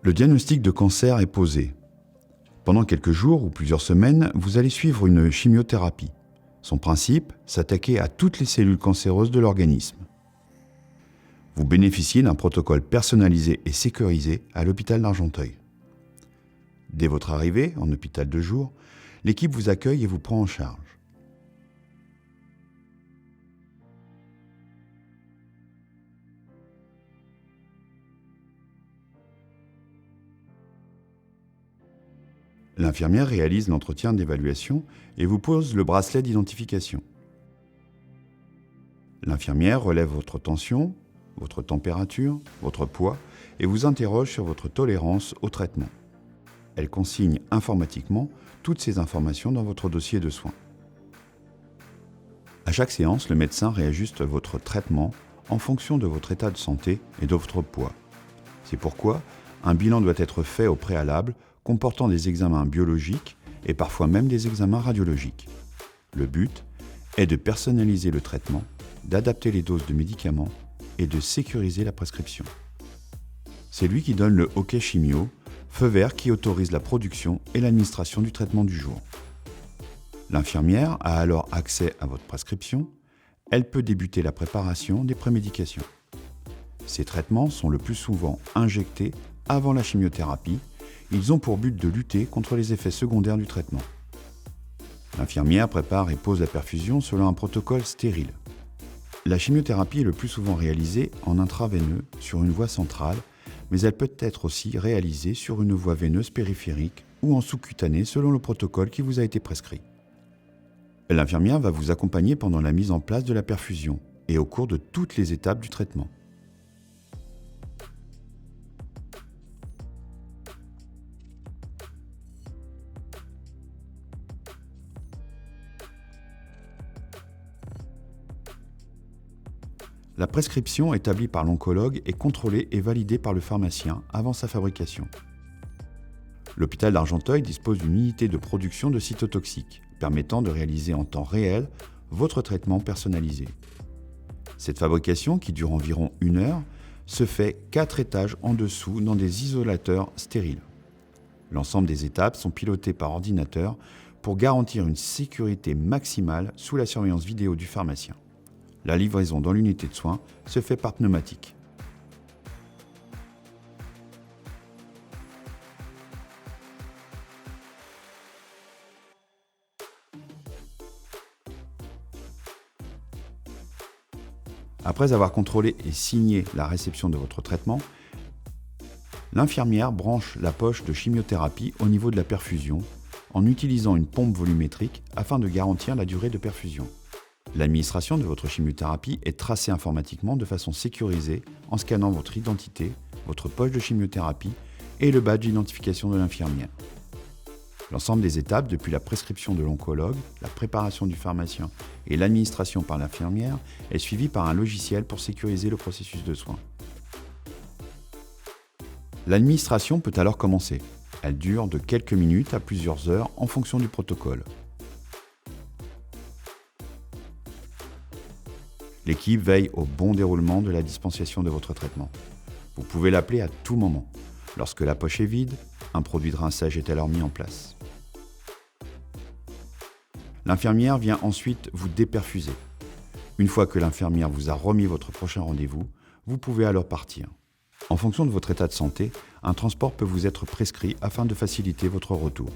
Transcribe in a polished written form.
Le diagnostic de cancer est posé. Pendant quelques jours ou plusieurs semaines, vous allez suivre une chimiothérapie. Son principe, s'attaquer à toutes les cellules cancéreuses de l'organisme. Vous bénéficiez d'un protocole personnalisé et sécurisé à l'hôpital d'Argenteuil. Dès votre arrivée en hôpital de jour, l'équipe vous accueille et vous prend en charge. L'infirmière réalise l'entretien d'évaluation et vous pose le bracelet d'identification. L'infirmière relève votre tension, votre température, votre poids et vous interroge sur votre tolérance au traitement. Elle consigne informatiquement toutes ces informations dans votre dossier de soins. À chaque séance, le médecin réajuste votre traitement en fonction de votre état de santé et de votre poids. C'est pourquoi un bilan doit être fait au préalable, comportant des examens biologiques et parfois même des examens radiologiques. Le but est de personnaliser le traitement, d'adapter les doses de médicaments et de sécuriser la prescription. C'est lui qui donne le OK chimio, feu vert qui autorise la production et l'administration du traitement du jour. L'infirmière a alors accès à votre prescription. Elle peut débuter la préparation des prémédications. Ces traitements sont le plus souvent injectés avant la chimiothérapie. Ils ont pour but de lutter contre les effets secondaires du traitement. L'infirmière prépare et pose la perfusion selon un protocole stérile. La chimiothérapie est le plus souvent réalisée en intraveineux sur une voie centrale, mais elle peut être aussi réalisée sur une voie veineuse périphérique ou en sous-cutanée selon le protocole qui vous a été prescrit. L'infirmière va vous accompagner pendant la mise en place de la perfusion et au cours de toutes les étapes du traitement. La prescription établie par l'oncologue est contrôlée et validée par le pharmacien avant sa fabrication. L'hôpital d'Argenteuil dispose d'une unité de production de cytotoxiques, permettant de réaliser en temps réel votre traitement personnalisé. Cette fabrication, qui dure environ 1 heure, se fait 4 étages en dessous dans des isolateurs stériles. L'ensemble des étapes sont pilotées par ordinateur pour garantir une sécurité maximale sous la surveillance vidéo du pharmacien. La livraison dans l'unité de soins se fait par pneumatique. Après avoir contrôlé et signé la réception de votre traitement, l'infirmière branche la poche de chimiothérapie au niveau de la perfusion en utilisant une pompe volumétrique afin de garantir la durée de perfusion. L'administration de votre chimiothérapie est tracée informatiquement de façon sécurisée en scannant votre identité, votre poche de chimiothérapie et le badge d'identification de l'infirmière. L'ensemble des étapes, depuis la prescription de l'oncologue, la préparation du pharmacien et l'administration par l'infirmière, est suivie par un logiciel pour sécuriser le processus de soins. L'administration peut alors commencer. Elle dure de quelques minutes à plusieurs heures en fonction du protocole. L'équipe veille au bon déroulement de la dispensation de votre traitement. Vous pouvez l'appeler à tout moment. Lorsque la poche est vide, un produit de rinçage est alors mis en place. L'infirmière vient ensuite vous déperfuser. Une fois que l'infirmière vous a remis votre prochain rendez-vous, vous pouvez alors partir. En fonction de votre état de santé, un transport peut vous être prescrit afin de faciliter votre retour.